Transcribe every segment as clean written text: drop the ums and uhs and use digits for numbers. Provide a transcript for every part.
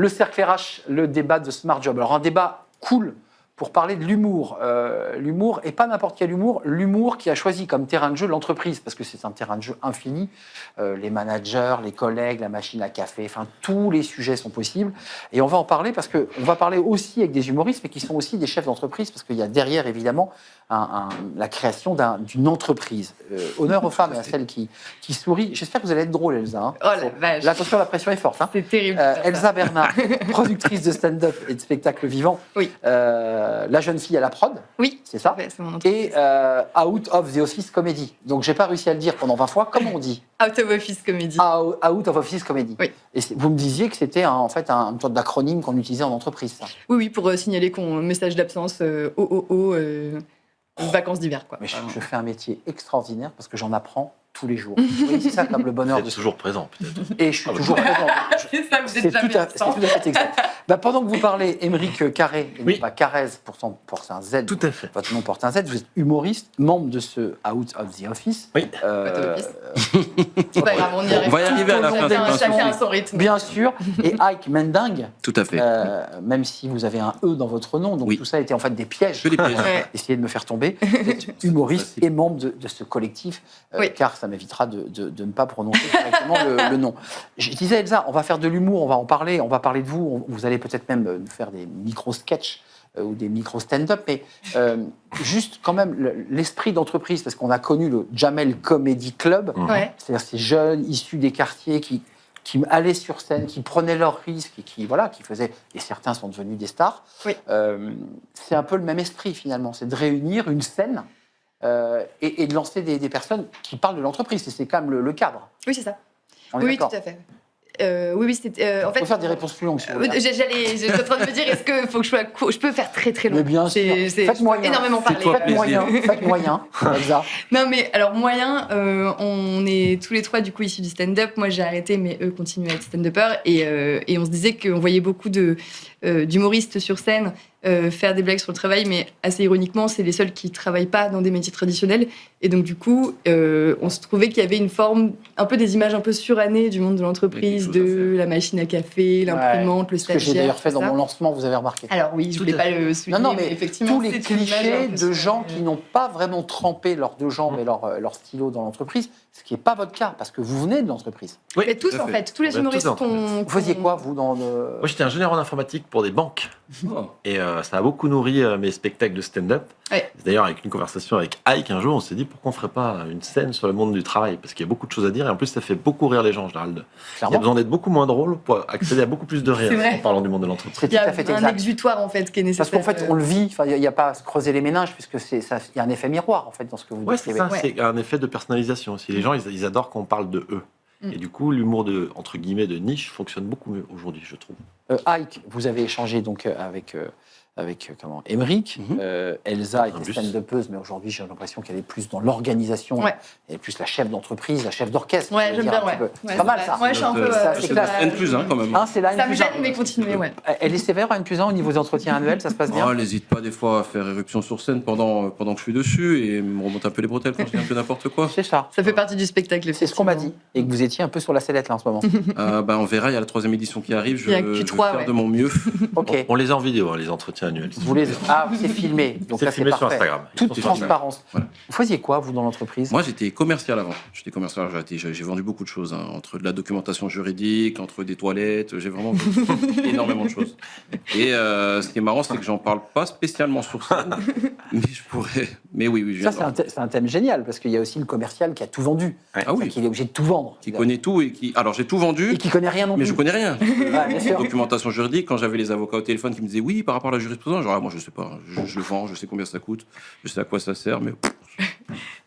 Le cercle RH, le débat de Smart Job. Alors un débat cool pour parler de l'humour. L'humour, et pas n'importe quel humour, l'humour qui a choisi comme terrain de jeu l'entreprise, parce que c'est un terrain de jeu infini. Les managers, les collègues, la machine à café, enfin tous les sujets sont possibles. Et on va en parler parce qu'on va parler aussi avec des humoristes, mais qui sont aussi des chefs d'entreprise, parce qu'il y a derrière, évidemment, la création d'une entreprise. Honneur aux femmes et à celles qui sourient. J'espère que vous allez être drôle, Elsa. Hein. Oh la vache. Là, attention, la pression est forte. Hein. C'est terrible. Elsa Bernard, productrice de stand-up et de spectacle vivant. Oui. La jeune fille à la prod. Oui. C'est ça. C'est mon entreprise. Et Out of the Office Comedy. Donc, j'ai pas réussi à le dire pendant 20 fois. Comment on dit? Out of Office Comedy. Out of Office Comedy. Oui. Et vous me disiez que c'était en fait un sorte d'acronyme qu'on utilisait en entreprise, ça. Oui, pour signaler qu'on message d'absence, vacances d'hiver, quoi. Mais je fais un métier extraordinaire parce que j'en apprends tous les jours. Oui, c'est ça comme le bonheur. Vous êtes toujours présent, peut-être. Et je suis toujours présent. C'est ça, vous C'est êtes jamais tout à absent. fait exact. Pendant que vous parlez, Émeric Carré, et Oui. non pas Carrez pour un Z. Tout à fait. Votre nom porte un Z. Vous êtes humoriste, membre de ce Out of the Office. Oui. C'est pas grave, on y arrive. On va y arriver à la fin. Chacun a son rythme. Bien sûr. Et Ike Mending, Tout à fait. même si vous avez un E dans votre nom, donc Oui. tout ça était en fait des pièges. Que des pièges. Ouais. Essayez de me faire tomber. Vous êtes humoriste Facile. et membre de ce collectif, Oui. car ça m'évitera de ne pas prononcer correctement le nom. Je disais, Elsa, on va faire de l'humour, on va en parler, on va parler de vous, vous allez peut-être même nous faire des micro-sketchs ou des micro-stand-up, mais juste quand même l'esprit d'entreprise, parce qu'on a connu le Jamel Comedy Club, Ouais. c'est-à-dire ces jeunes issus des quartiers qui allaient sur scène, qui prenaient leurs risques et qui faisaient, et certains sont devenus des stars. Oui. C'est un peu le même esprit finalement, c'est de réunir une scène et de lancer des personnes qui parlent de l'entreprise. Et c'est quand même le cadre. Oui, c'est ça. On est Oui, tout d'accord. à fait. Oui, c'était. En On peut fait, faire des réponses plus longues. Si vous voulez. j'étais en train de me dire, est-ce que faut que je sois je peux faire très très long. Mais bien sûr. Faites je moyen. peux énormément parler. Faites-toi Faites moyen, faites moyen, Elsa. Non, mais alors moyen, on est tous les trois du coup issus du stand-up. Moi, j'ai arrêté, mais eux continuent à être stand-uppers. Et on se disait qu'on voyait beaucoup d'humoristes sur scène faire des blagues sur le travail, mais assez ironiquement, c'est les seuls qui travaillent pas dans des métiers traditionnels. Et donc du coup, on se trouvait qu'il y avait une forme, un peu des images un peu surannées du monde de l'entreprise, Il y a quelque chose à de la machine à café, l'imprimante, le Ce que j'ai stagiaire. d'ailleurs fait dans tout ça. mon lancement, vous avez remarqué. Alors oui, je voulais pas le souligner, Non, mais effectivement, tous les c'est une image un clichés peu de gens suranée. qui n'ont pas vraiment trempé leurs deux jambes et leur stylo dans l'entreprise, ce qui n'est pas votre cas, parce que vous venez de l'entreprise. Oui, Mais tous tout à en fait. fait, tous les On a humoristes tous qu'on... Vous faisiez quoi, vous, dans le... Moi, j'étais ingénieur en informatique pour des banques. Oh. Et ça a beaucoup nourri mes spectacles de stand-up. Ouais. D'ailleurs, avec une conversation avec Ike, un jour, on s'est dit pourquoi on ne ferait pas une scène sur le monde du travail? Parce qu'il y a beaucoup de choses à dire et en plus, ça fait beaucoup rire les gens en général. Il y a Clairement. besoin d'être beaucoup moins drôle pour accéder à beaucoup plus de rire C'est vrai. en parlant du monde de l'entreprise. C'est Il tout y a à fait un exact. exutoire en fait qui est nécessaire. Parce qu'en fait, on le vit, il n'y a pas à se creuser les méninges, puisque il y a un effet miroir, en fait, dans ce que vous Ouais, c'est décrivez. ça, c'est un effet de personnalisation aussi. Les gens, ils adorent qu'on parle de eux. Mm. Et du coup, l'humour de, entre guillemets, de niche fonctionne beaucoup mieux aujourd'hui, je trouve. Ike, vous avez échangé donc avec Émeric. Elsa était Trabus. stand-upeuse, mais aujourd'hui, j'ai l'impression qu'elle est plus dans l'organisation. Ouais. Elle est plus la chef d'entreprise, la chef d'orchestre. Ouais, je veux j'aime dire, bien, un petit ouais. peu. C'est Ouais, pas mal, vrai. ça. Ouais, je suis un peu... Ça, c'est je sais classe. pas, N+1 quand même. Hein, c'est la Ça me N+1. gêne, mais continuez, ouais. Elle est sévère, N+1, au niveau des entretiens annuels, ça se passe bien? Elle n'hésite pas des fois à faire éruption sur scène pendant que je suis dessus et me remonte un peu les bretelles quand je dis un peu n'importe quoi. C'est ça. Ça fait partie du spectacle. C'est ce qu'on m'a dit. Et que vous étiez un peu sur la sellette, là, en ce moment. On verra, il y a la 3e édition qui arrive. Il y a Je vais Q3, faire ouais. de mon mieux. OK. On les a en vidéo, hein, les entretiens annuels. C'est filmé. Donc C'est là, c'est filmé sur parfait. Instagram. Toute Sur Instagram. transparence. Voilà. Vous faisiez quoi, vous, dans l'entreprise? Moi, j'étais commercial avant. J'ai vendu beaucoup de choses, hein, entre de la documentation juridique, entre des toilettes. J'ai vraiment vendu énormément de choses. Et ce qui est marrant, c'est que j'en parle pas spécialement sur scène, mais je pourrais. Mais oui, je viens Ça, de c'est un thème génial, parce qu'il y a aussi le commercial qui a tout vendu. Ah oui. Qui est obligé de tout vendre. qui connaît tout et qui. Alors, j'ai tout vendu, Et qui connaît rien non plus. mais je connais rien. Ouais, bien sûr. Documentation juridique, quand j'avais les avocats au téléphone qui me disaient oui par rapport à la jurisprudence, genre moi je sais pas, je le vends, je sais combien ça coûte, je sais à quoi ça sert, mais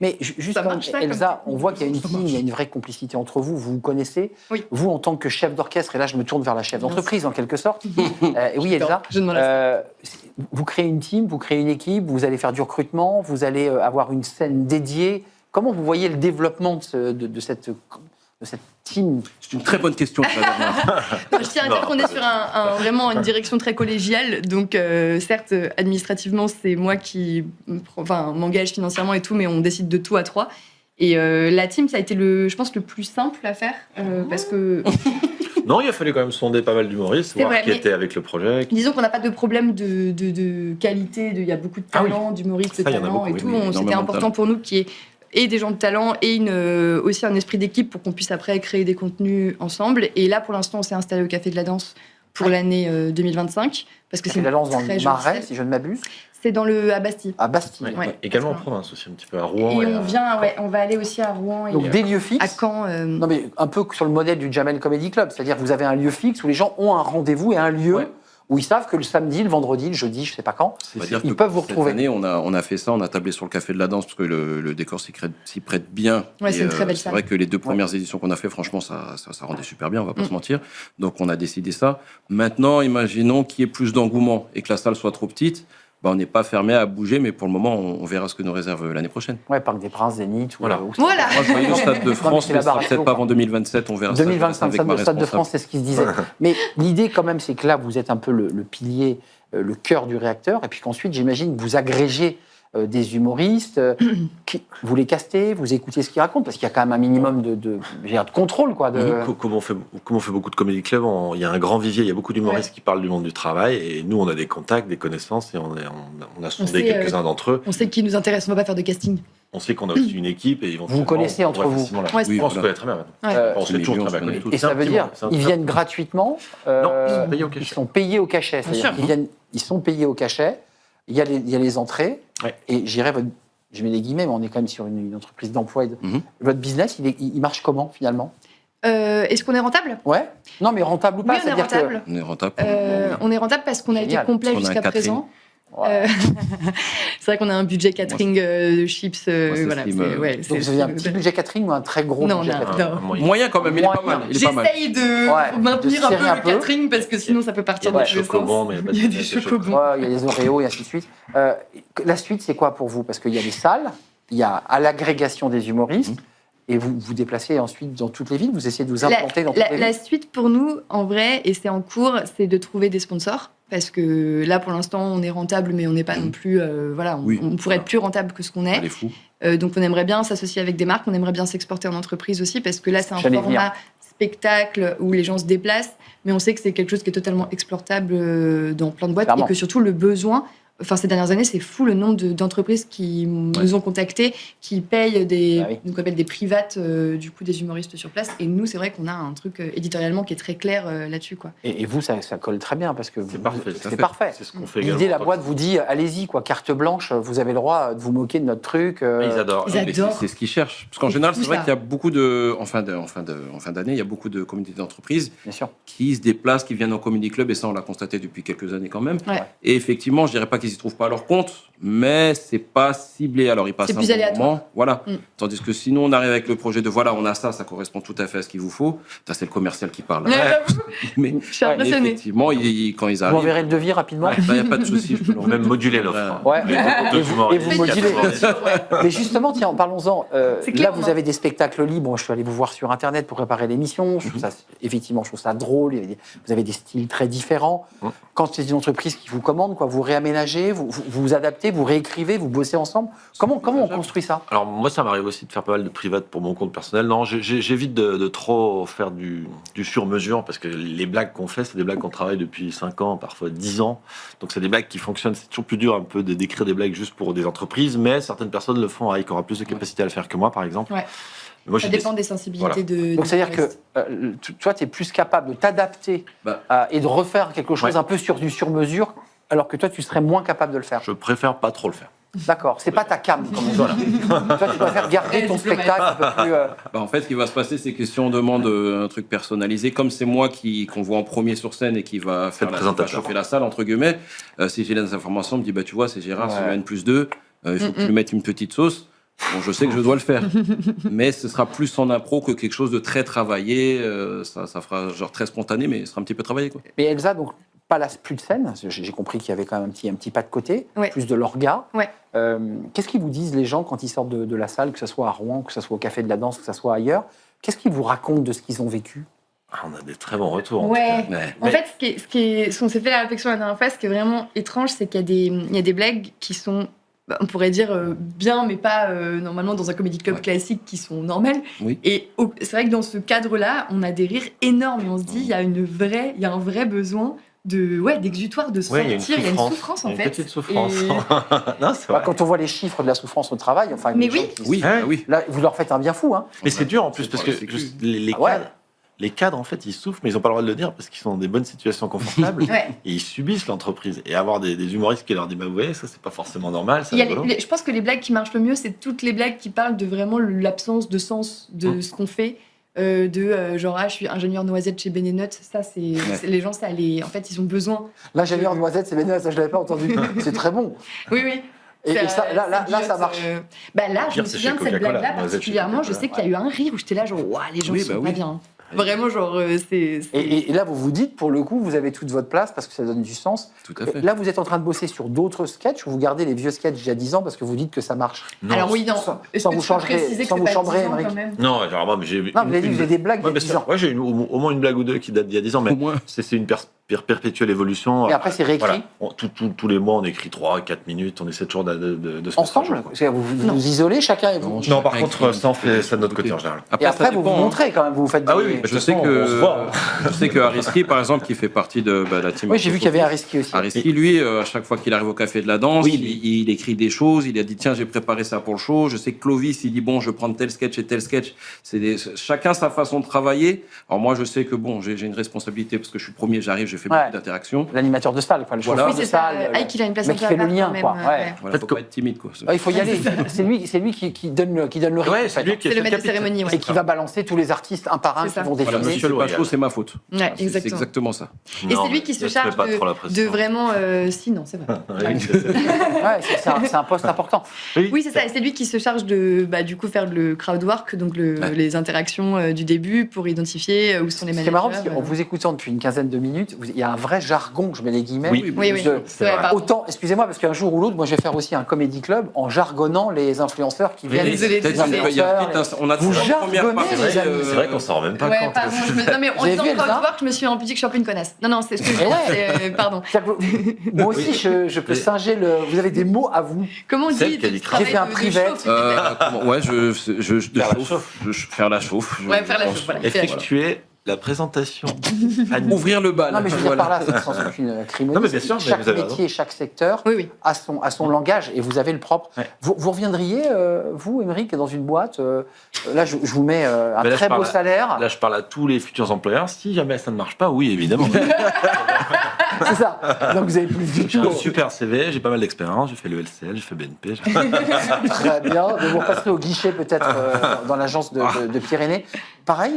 Mais juste, Ça marche, ça, Elsa, on voit qu'il y a une team, il y a une vraie complicité entre vous. Vous vous connaissez. Oui. Vous, en tant que chef d'orchestre, et là je me tourne vers la chef d'entreprise en quelque sorte. Et oui, Elsa, Je ne m'en lasse vous créez une team, vous créez une équipe, vous allez faire du recrutement, vous allez avoir une scène dédiée. Comment vous voyez le développement de cette team? c'est une très bonne question. la dernière. Je tiens à dire qu'on est sur vraiment une direction très collégiale. Donc, certes, administrativement, c'est moi qui m'engage financièrement et tout, mais on décide de tout à 3. Et la team, ça a été, je pense, le plus simple à faire. Parce que... Non, il a fallu quand même sonder pas mal d'humoristes, C'est voir vrai, qui mais- était avec le projet. Disons qu'on n'a pas de problème de qualité, il y a beaucoup de Ah oui. talents, d'humoristes de Ça, il y en a talent beaucoup, et oui, tout. oui, C'était énormément de important talent. pour nous qu'il y ait et des gens de talent et aussi un esprit d'équipe pour qu'on puisse après créer des contenus ensemble. Et là, pour l'instant, on s'est installé au Café de la Danse pour l'année 2025. Parce que C'est la lance dans très le jolie Marais, scène. si je ne m'abuse, C'est à Bastille. à Bastille. Ouais. Ouais. Également en Parce que- province aussi, un petit peu à Rouen. Et à- on va aller aussi à Rouen et Donc des lieux à fixes. Caen. Non mais un peu sur le modèle du Jamel Comedy Club, c'est-à-dire que vous avez un lieu fixe où les gens ont un rendez-vous et un lieu Ouais. où ils savent que le samedi, le vendredi, le jeudi, je sais pas quand, On va dire ils que peuvent vous cette retrouver. année, on a fait ça, on a tablé sur le Café de la Danse parce que le décor s'y prête bien. Ouais, Et, c'est une très belle c'est salle. vrai que les 2 premières éditions qu'on a fait, franchement, ça rendait super bien, on va pas se mentir. Donc on a décidé ça. Maintenant, imaginons qu'il y ait plus d'engouement et que la salle soit trop petite. Bah, on n'est pas fermé à bouger, mais pour le moment, on verra ce que nous réserve l'année prochaine. Ouais, Parc des Princes, Zénith. Voilà. Voilà. Moi, je voyais le Stade de Non, mais France, c'est mais la ce sera barre à peut-être clous, pas quoi. avant 2027, on verra ça. 2025, avec ma le Stade de responsable. France, c'est ce qui se disait. Mais l'idée, quand même, c'est que là, vous êtes un peu le pilier, le cœur du réacteur, et puis qu'ensuite, j'imagine, vous agrégez des humoristes, vous les castez, vous écoutez ce qu'ils racontent, parce qu'il y a quand même un minimum de contrôle, quoi. Comme on fait beaucoup de comédie club, il y a un grand vivier, il y a beaucoup d'humoristes qui parlent du monde du travail, et nous, on a des contacts, des connaissances, et on a sondé sait, quelques-uns d'entre eux. On sait qui nous intéresse, on va pas faire de casting. On sait qu'on a aussi une équipe, et éventuellement, connaissez entre on va vous. facilement la- Ouais, Oui, c'est on se ça. connaît très bien maintenant. Ouais. On se fait toujours Millions, très bien on se connus. Et C'est ça un veut petit dire, monde, c'est un ils petit viennent gratuitement. Non, ils sont payés au Ils cachet. sont payés au cachet. Bien C'est-à-dire sûr. qu'ils viennent, ils sont payés au cachet. Il y a les entrées. Ouais. Et j'irais, je mets des guillemets, mais on est quand même sur une entreprise d'emploi. Mhm. Votre business, il marche comment finalement? Est-ce qu'on est rentable? Ouais. Non, mais rentable ou pas? Oui, on est c'est-à-dire que- rentable. On est rentable. On est rentable parce qu'on a été Génial. complet Parce qu'on a un jusqu'à catering. présent. Ouais. C'est vrai qu'on a un budget catering, chips. Moi, c'est voilà, ce qui me- ouais, Donc c'est- vous avez un c'est- petit budget catering ou un très gros Non, budget non, catering? non. moyen. Moyen quand même, il est pas Moyen. mal. Il est pas mal. J'essaye de Ouais, maintenir de un peu serrer un le peu. catering parce que sinon ça peut Il y partir a dans des tous les sens. chocobons, mais Il y a des chocobons. Ouais, il y a les Oreos et ainsi de suite. La suite, c'est quoi pour vous? Parce qu'il y a des salles, il y a à l'agrégation des humoristes, et vous vous déplacez ensuite dans toutes les villes, vous essayez de vous implanter dans toutes les La villes. suite pour nous, en vrai, et c'est en cours, c'est de trouver des sponsors. Parce que là, pour l'instant, on est rentable, mais on n'est pas non plus. Voilà, Oui. on pourrait être plus rentable que ce qu'on est. Elle est fou. Donc, on aimerait bien s'associer avec des marques, on aimerait bien s'exporter en entreprise aussi, parce que là, c'est un J'allais format spectacle où les gens se déplacent, mais on sait que c'est quelque chose qui est totalement exportable dans plein de boîtes Clairement. et que surtout le besoin. Enfin, ces dernières années, c'est fou le nombre d'entreprises qui nous ont contactés, qui payent Ah oui. donc on appelle des privates, du coup, des humoristes sur place. Et nous, c'est vrai qu'on a un truc éditorialement qui est très clair là-dessus, quoi. Et vous, ça colle très bien, parce que C'est parfait. c'est parfait. C'est ce qu'on fait L'idée, également. la boîte vous dit, allez-y, quoi, carte blanche, vous avez le droit de vous moquer de notre truc. Ils adorent. Ils Mais adorent. c'est ce qu'ils cherchent. Parce qu'en C'est général, fou, c'est vrai ça. qu'il y a beaucoup de. En fin d'année, il y a beaucoup de communautés d'entreprises Bien sûr. qui se déplacent, qui viennent en comedy club, et ça, on l'a constaté depuis quelques années quand même. Ouais. Et effectivement, je dirais pas qu'ils y trouvent pas leur compte, mais c'est pas ciblé. Alors, ils passent C'est un plus bon aléatoire. moment. Voilà. Mm. Tandis que sinon, on arrive avec le projet de voilà, on a ça, ça correspond tout à fait à ce qu'il vous faut. Ça, c'est le commercial qui parle. Ouais, Mais je suis Ouais, impressionnée. effectivement, quand ils Vous arrivent, m'enverrez le devis rapidement. il n'y a pas de souci. Je peux Ou même moduler l'offre. hein. Ouais. Deux Et vous humoristes, modulez. quatre humoristes. Mais justement, tiens, parlons-en. C'est Là, clair, vous hein. avez des spectacles libres. Bon, je suis allé vous voir sur Internet pour préparer l'émission. Je trouve ça, effectivement, je trouve ça drôle. Vous avez des styles très différents. Quand c'est une entreprise qui vous commande, quoi, vous réaménagez, vous adaptez, vous réécrivez, vous bossez ensemble. Comment on construit ça? Alors moi, ça m'arrive aussi de faire pas mal de privates pour mon compte personnel. Non, j'évite de trop faire du sur-mesure parce que les blagues qu'on fait, c'est des blagues qu'on travaille depuis 5 ans, parfois 10 ans. Donc c'est des blagues qui fonctionnent. C'est toujours plus dur un peu d'écrire des blagues juste pour des entreprises, mais certaines personnes le font avec aura plus de capacité à le faire que moi, par exemple. Ouais. Mais moi, Ça j'ai dépend des sensibilités de. Donc, des c'est-à dire que humoristes. toi, tu es plus capable de t'adapter et de refaire quelque chose Ouais. un peu sur du sur-mesure, alors que toi, tu serais moins capable de le faire. je préfère pas trop le faire. D'accord. C'est pas ta cam, comme on dit. Toi, tu préfères garder ton spectacle un peu plus. Bah, en fait, ce qui va se passer, c'est que si on demande un truc personnalisé, comme c'est moi qu'on voit en premier sur scène et qui va faire le qui va présentateur. chauffer la salle, entre guillemets, si j'ai les informations, on me dit, bah, tu vois, c'est Gérard, Ouais. c'est le N+2, il faut que tu lui mettes une petite sauce. Bon, je sais que je dois le faire. Mais ce sera plus en impro que quelque chose de très travaillé. Ça fera genre très spontané, mais ce sera un petit peu travaillé, quoi. Mais Elsa, donc, plus de scène. J'ai compris qu'il y avait quand même un petit pas de côté, Ouais. plus de l'orga. Ouais. Qu'est-ce qu'ils vous disent, les gens, quand ils sortent de la salle, que ce soit à Rouen, que ce soit au Café de la Danse, que ce soit ailleurs? Qu'est-ce qu'ils vous racontent de ce qu'ils ont vécu? Ah, on a des très bons retours. en tout Ouais. cas. Ouais. En fait, ce qu'on s'est fait la réflexion la dernière fois, ce qui est vraiment étrange, c'est qu'il y a des blagues qui sont on pourrait dire bien, mais pas normalement dans un comedy club classique qui sont normales. Oui. Et c'est vrai que dans ce cadre-là, on a des rires énormes et on se dit il y a un vrai besoin d'exutoire, de sortir. Il y a une souffrance en fait. Une petite souffrance. Et- Non, c'est vrai. Quand on voit les chiffres de la souffrance au travail, enfin, Mais les gens oui. qui- Oui, Ouais. oui. là, vous leur faites un bien fou. Hein. Mais c'est dur en plus parce que C'est clair. les Ah ouais. cadres, les cadres, en fait, ils souffrent, mais ils n'ont pas le droit de le dire parce qu'ils sont dans des bonnes situations confortables Ouais. et ils subissent l'entreprise. Et avoir des humoristes qui leur disent, bah, vous voyez, ça, c'est pas forcément normal. Il y a rigolo. je pense que les blagues qui marchent le mieux, c'est toutes les blagues qui parlent de vraiment l'absence de sens de ce qu'on fait. Genre, je suis ingénieur noisette chez Benenut. Ça, c'est les gens, en fait, ils ont besoin. L'ingénieur noisette, c'est bénin, ça je l'avais pas entendu. C'est très bon. Oui, oui. Et ça, là, ça marche. Là, je Pire, me c'est souviens chez de cette Coca-Cola, blague-là noisette chez particulièrement. Je Coca-Cola. sais qu'il y a eu un rire où j'étais là, genre, waouh, les gens Oui, ils sont bah pas oui. bien. Vraiment, genre, c'est. Et là, vous vous dites, pour le coup, vous avez toute votre place parce que ça donne du sens. Tout à fait. Là, vous êtes en train de bosser sur d'autres sketchs ou vous gardez les vieux sketchs d'il y a 10 ans parce que vous dites que ça marche. Non, Alors, oui, non. sans- Est-ce sans que vous tu peux changerez- préciser que sans c'est vous pas chambrez, 10 ans, Émeric. quand même Non, genre, moi, mais j'ai. Non, vous avez dit que vous avez des blagues Ouais, d'il y a bien 10 sûr. ans. Ouais, j'ai au moins une blague ou deux qui date d'il y a 10 ans, mais Au moins. c'est une perpétuelle évolution. Et après, c'est réécrit. Voilà. Tous les mois, on écrit 3-4 minutes, on essaie toujours de se Ensemble mettre à jour, Parce que vous vous isolez chacun et vous. Non, par Chacun contre, écrit ça, on fait de ça de notre côté. côté en général. Et après, ça vous vous dépend, hein. montrez quand même, vous faites Ah des- oui, Je toute sais façon, que on se voit. je sais que Ariski, par exemple, qui fait partie de la team. Oui, j'ai vu qu'il y avait Ariski aussi. Ariski, lui, à chaque fois qu'il arrive au Café de la Danse, Oui, il écrit des choses. Il a dit tiens, j'ai préparé ça pour le show. Je sais que Clovis, il dit bon, je vais prendre tel sketch et tel sketch. Chacun sa façon de travailler. Alors moi, je sais que bon, j'ai une responsabilité parce que je suis premier, j'arrive, j'ai fait Ouais. beaucoup d'interactions. L'animateur de salle, quoi, le Voilà. chauffeur Oui, de c'est ça. salle. Ike, il a une place mais un qui peu fait à le part, lien, quand même, quoi. ouais. Ouais. Voilà, faut pas être timide, quoi. Il faut y aller. C'est lui qui donne le rythme. Ouais, en c'est fait. lui qui C'est le est maître de cérémonie, ouais. Et qui va balancer tous les artistes un par un C'est qui ça. vont Voilà, défiler. si c'est pas Loyal. chaud, c'est ma faute. Ouais, Voilà, c'est exactement. exactement ça. Et Non, c'est lui mais qui se laisse-le charge pas trop la de pression. vraiment. Si, non, c'est vrai. Oui, je sais. Ouais, c'est un poste important. Oui, c'est ça. Et c'est lui qui se charge de, du coup, faire le crowd work, donc les interactions du début pour identifier où sont les Ce qui managers. est marrant, parce qu'en vous écoutant depuis une quinzaine de minutes, il y a un vrai jargon, je mets les guillemets. Oui. Oui, oui. de- C'est vrai, pardon. Autant, excusez-moi, parce qu'un jour ou l'autre, moi je vais faire aussi un comédie club en jargonnant les influenceurs qui viennent. désolée, les désolée. Il y a influenceurs, on a Vous toujours la première jargonnez, partie. les amis. C'est vrai qu'on s'en rend même pas Ouais, compte. pardon. Non, mais en Vous avez disant vu, crowd Elsa work, je me suis un peu dit que je suis un peu une connasse. Non, c'est ce que je Eh dis. ouais. Pardon. C'est-à-dire que moi aussi, je peux singer le. Vous avez des mots à vous. Comment on Celle dit qui a dit travail J'ai fait un de privé. chauffe, s'il te plaît. Ouais, je Faire la chauffe. Faire la chauffe. Ouais, faire la chauffe, voilà. Effectuer la présentation. Ouvrir le bal. Non, mais je veux dire Voilà. par là, c'est sans aucune crimonie. Non, mais bien sûr, mais chaque vous avez métier, chaque secteur Oui, oui. a son langage et vous avez le propre. Ouais. Vous reviendriez, vous, Émeric, dans une boîte là, je vous mets un Mais là, très je parle beau salaire. Là, je parle à tous les futurs employeurs. Si jamais ça ne marche pas, oui, évidemment. C'est ça. Donc vous avez plus du J'ai tout. un super CV, j'ai pas mal d'expérience. J'ai fait le LCL, j'ai fait BNP. Très bien. Donc, vous repasserez au guichet peut-être dans l'agence de Pyrénées. Pareil,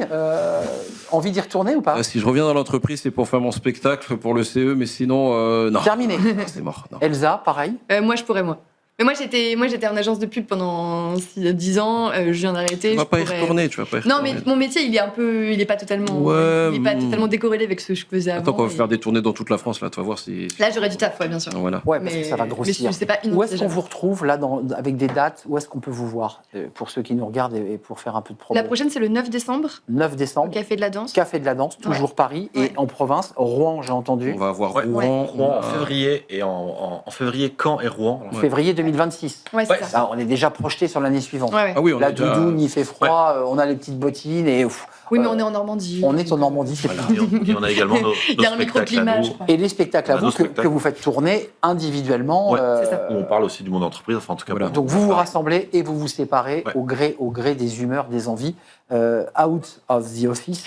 envie d'y retourner ou pas Si je reviens dans l'entreprise, c'est pour faire mon spectacle pour le CE, mais sinon, non. Terminé. C'est mort. Non. Elsa, pareil. Moi, je pourrais, moi. Mais moi, j'étais en agence de pub pendant 10 ans. Je viens d'arrêter. Tu vas je pas y pourrais- retourner, tu vas pas y Non, retourner. mais mon métier, il est pas totalement, Ouais, il est pas totalement décorrélé avec ce que je faisais avant. Attends, qu'on va et- faire des tournées dans toute la France, là, tu vas voir si. Là, j'aurais du taf, ouais, bien sûr. Voilà. Ouais, parce que ça va grossir. Mais c'est pas Où est-ce qu'on inenvisageable. vous retrouve là, avec des dates Où est-ce qu'on peut vous voir pour ceux qui nous regardent et pour faire un peu de promo La prochaine, c'est le 9 décembre, 9 au décembre, Café de la Danse. Café de la Danse, toujours Paris et Ouais. en province, Rouen, j'ai entendu, On va avoir Ouais. Rouen. Rouen on en a- février et en février, Caen et Rouen. Alors, février 2026. Ouais, c'est Ouais, ça. Alors, on est déjà projeté sur l'année suivante. Ouais, ouais. Ah oui, on La est déjà- doudoune, il fait froid, on a les petites bottines et Oui, mais on est en Normandie. on est en Normandie, c'est voilà. plus. Et on a également nos Il y a un spectacles à microclimat, nous, je crois. Et les spectacles à On a vous nos que spectacles. vous faites tourner individuellement. Ouais, c'est ça. où on parle aussi du monde entreprise, enfin en tout cas. Voilà. bon, Donc vous vous rassemblez et vous vous séparez Ouais. au gré des humeurs, des envies. Out of the office.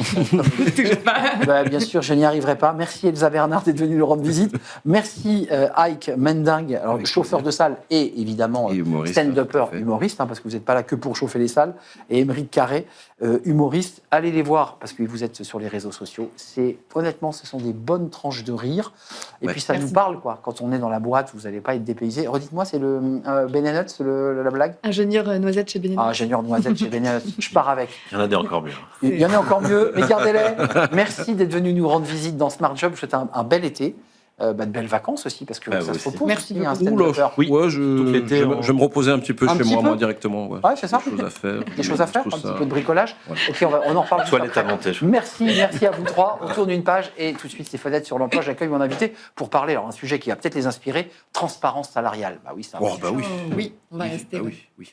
Toujours pas. Bah, bien sûr, je n'y arriverai pas. Merci Elsa Bernard d'être venue nous rendre visite. Merci Ike Mending, alors, Avec chauffeur de salle et évidemment Et humoriste, stand-upper, tout à fait. humoriste, parce que vous n'êtes pas là que pour chauffer les salles. Et Émeric Carré, humoriste. Allez les voir parce que vous êtes sur les réseaux sociaux. Honnêtement, ce sont des bonnes tranches de rire. Et Ouais. puis ça Merci. nous parle, quoi. Quand on est dans la boîte, vous n'allez pas être dépaysé. Redites-moi, c'est le Benenut, la blague Ingénieur noisette chez Benelux. Ah, ingénieur noisette chez Benenut. Je pars avec. Il y en a des encore mieux. Il y en a encore mieux, mais gardez-les. Merci d'être venu nous rendre visite dans Smart Job. Je vous souhaite un bel été. de belles vacances aussi, parce que Ah, ça oui, se aussi. repose Merci aussi, un beaucoup. stand-upper. Oui. Ouais, Tout l'été, je vais me reposer un petit peu Un chez petit moi, peu moi directement. Ouais, Ouais, c'est ça. Des choses à faire. Des choses à faire, Je un trouve petit ça- peu de bricolage. Voilà. Ok, on en reparle juste Toilette après. à monter. Merci à vous trois. On tourne une page et tout de suite, c'est Fenêtre sur l'emploi. J'accueille mon invité pour parler, alors un sujet qui va peut-être les inspirer, transparence salariale. Bah oui, c'est un Oh, vrai bah sujet. oui. Oui, on va Oui, rester. bah oui, oui.